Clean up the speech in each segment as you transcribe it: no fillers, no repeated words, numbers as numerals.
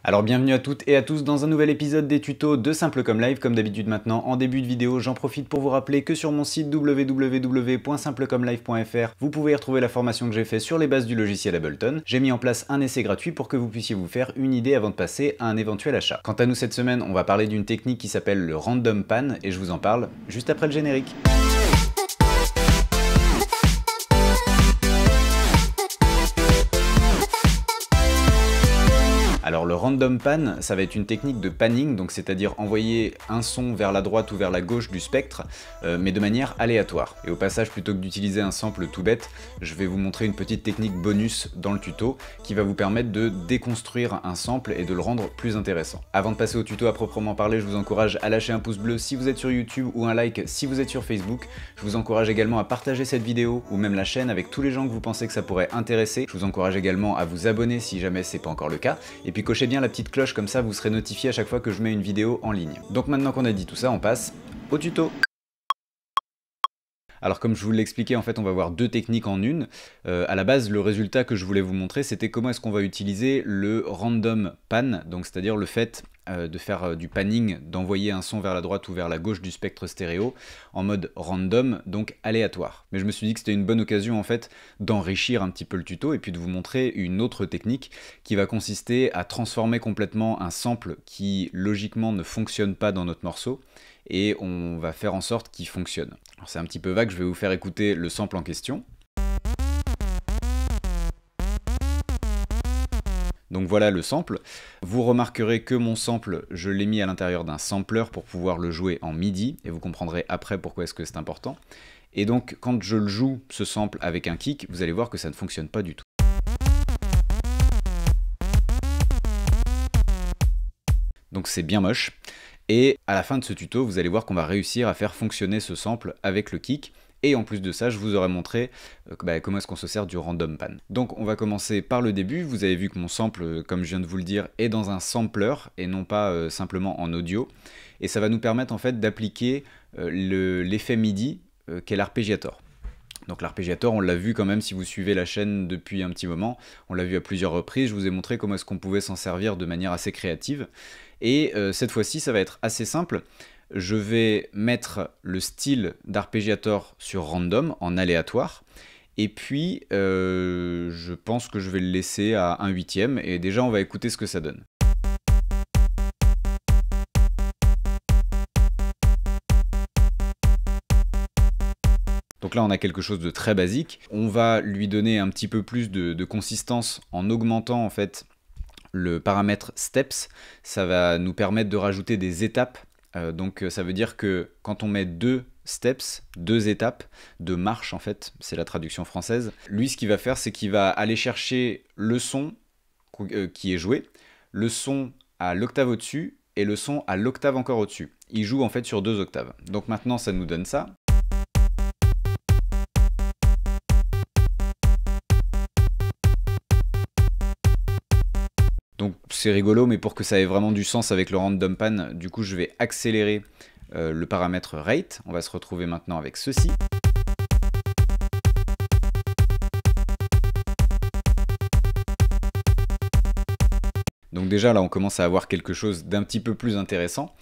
Alors bienvenue à toutes et à tous dans un nouvel épisode des tutos de Simple Comme Live. Comme d'habitude maintenant, en début de vidéo, j'en profite pour vous rappeler que sur mon site www.simplecomelive.fr, vous pouvez y retrouver la formation que j'ai faite sur les bases du logiciel Ableton. J'ai mis en place un essai gratuit pour que vous puissiez vous faire une idée avant de passer à un éventuel achat. Quant à nous cette semaine, on va parler d'une technique qui s'appelle le Random Pan et je vous en parle juste après le générique. Alors le random pan, ça va être une technique de panning, donc c'est-à-dire envoyer un son vers la droite ou vers la gauche du spectre, mais de manière aléatoire. Et au passage, plutôt que d'utiliser un sample tout bête, je vais vous montrer une petite technique bonus dans le tuto qui va vous permettre de déconstruire un sample et de le rendre plus intéressant. Avant de passer au tuto à proprement parler, je vous encourage à lâcher un pouce bleu si vous êtes sur YouTube ou un like si vous êtes sur Facebook. Je vous encourage également à partager cette vidéo ou même la chaîne avec tous les gens que vous pensez que ça pourrait intéresser. Je vous encourage également à vous abonner si jamais c'est pas encore le cas. Et puis cochez bien la petite cloche, comme ça vous serez notifié à chaque fois que je mets une vidéo en ligne. Donc maintenant qu'on a dit tout ça, on passe au tuto. Alors comme je vous l'expliquais, en fait on va voir deux techniques en une. À la base, le résultat que je voulais vous montrer, c'était comment est-ce qu'on va utiliser le random pan, donc c'est-à-dire le fait de faire du panning, d'envoyer un son vers la droite ou vers la gauche du spectre stéréo en mode random, donc aléatoire. Mais je me suis dit que c'était une bonne occasion en fait d'enrichir un petit peu le tuto et puis de vous montrer une autre technique qui va consister à transformer complètement un sample qui logiquement ne fonctionne pas dans notre morceau et on va faire en sorte qu'il fonctionne. Alors c'est un petit peu vague, je vais vous faire écouter le sample en question. Donc voilà le sample. Vous remarquerez que mon sample, je l'ai mis à l'intérieur d'un sampler pour pouvoir le jouer en MIDI, et vous comprendrez après pourquoi est-ce que c'est important. Et donc quand je le joue, ce sample, avec un kick, vous allez voir que ça ne fonctionne pas du tout. Donc c'est bien moche. Et à la fin de ce tuto, vous allez voir qu'on va réussir à faire fonctionner ce sample avec le kick. Et en plus de ça, je vous aurai montré comment est-ce qu'on se sert du random pan. Donc on va commencer par le début. Vous avez vu que mon sample, comme je viens de vous le dire, est dans un sampler et non pas simplement en audio. Et ça va nous permettre en fait d'appliquer l'effet MIDI qu'est l'arpégiator. Donc l'arpégiator, on l'a vu quand même si vous suivez la chaîne depuis un petit moment, on l'a vu à plusieurs reprises, je vous ai montré comment est-ce qu'on pouvait s'en servir de manière assez créative. Et cette fois-ci, ça va être assez simple. Je vais mettre le style d'arpégiator sur random, en aléatoire, et puis je pense que je vais le laisser à 1/8, et déjà on va écouter ce que ça donne. Donc là on a quelque chose de très basique. On va lui donner un petit peu plus de consistance en augmentant en fait le paramètre steps. Ça va nous permettre de rajouter des étapes. Donc ça veut dire que quand on met deux steps, deux étapes, de marche en fait, c'est la traduction française, lui ce qu'il va faire c'est qu'il va aller chercher le son qui est joué, le son à l'octave au-dessus et le son à l'octave encore au-dessus. Il joue en fait sur 2 octaves. Donc maintenant ça nous donne ça. Donc c'est rigolo, mais pour que ça ait vraiment du sens avec le random pan, du coup je vais accélérer le paramètre rate. On va se retrouver maintenant avec ceci. Donc déjà là on commence à avoir quelque chose d'un petit peu plus intéressant.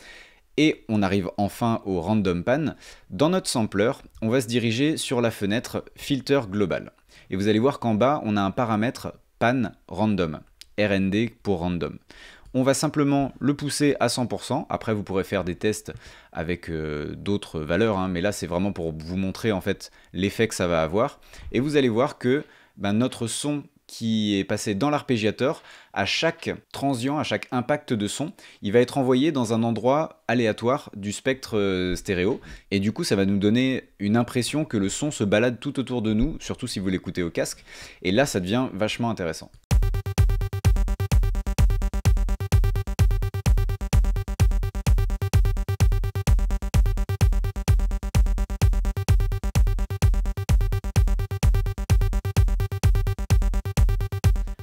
Et on arrive enfin au random pan. Dans notre sampler, on va se diriger sur la fenêtre filter global. Et vous allez voir qu'en bas, on a un paramètre pan random. RND pour random. On va simplement le pousser à 100%. Après, vous pourrez faire des tests avec d'autres valeurs, hein, mais là, c'est vraiment pour vous montrer en fait l'effet que ça va avoir. Et vous allez voir que notre son qui est passé dans l'arpégiateur, à chaque transient, à chaque impact de son, il va être envoyé dans un endroit aléatoire du spectre stéréo. Et du coup, ça va nous donner une impression que le son se balade tout autour de nous, surtout si vous l'écoutez au casque. Et là, ça devient vachement intéressant.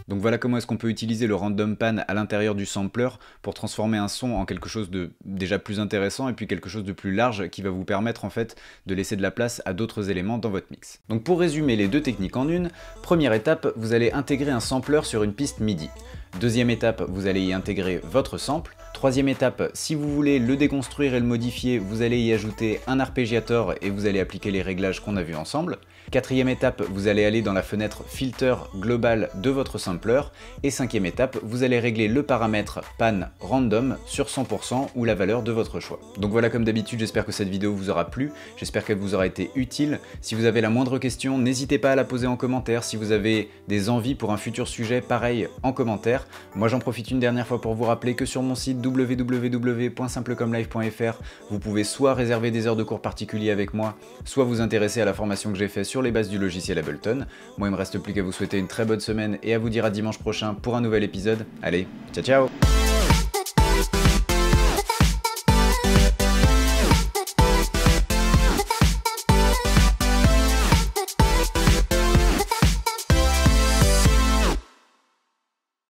Donc voilà comment est-ce qu'on peut utiliser le random pan à l'intérieur du sampler pour transformer un son en quelque chose de déjà plus intéressant et puis quelque chose de plus large qui va vous permettre en fait de laisser de la place à d'autres éléments dans votre mix. Donc pour résumer les deux techniques en une, première étape, vous allez intégrer un sampler sur une piste MIDI. Deuxième étape, vous allez y intégrer votre sample. Troisième étape, si vous voulez le déconstruire et le modifier, vous allez y ajouter un arpégiator et vous allez appliquer les réglages qu'on a vus ensemble. Quatrième étape, vous allez aller dans la fenêtre Filter global de votre sampler. Et cinquième étape, vous allez régler le paramètre pan random sur 100% ou la valeur de votre choix. Donc voilà, comme d'habitude, j'espère que cette vidéo vous aura plu, j'espère qu'elle vous aura été utile. Si vous avez la moindre question, n'hésitez pas à la poser en commentaire. Si vous avez des envies pour un futur sujet, pareil, en commentaire. Moi j'en profite une dernière fois pour vous rappeler que sur mon site www.simplecomlive.fr, vous pouvez soit réserver des heures de cours particuliers avec moi, soit vous intéresser à la formation que j'ai faite sur les bases du logiciel Ableton. Moi il me reste plus qu'à vous souhaiter une très bonne semaine et à vous dire à dimanche prochain pour un nouvel épisode. Allez, ciao ciao!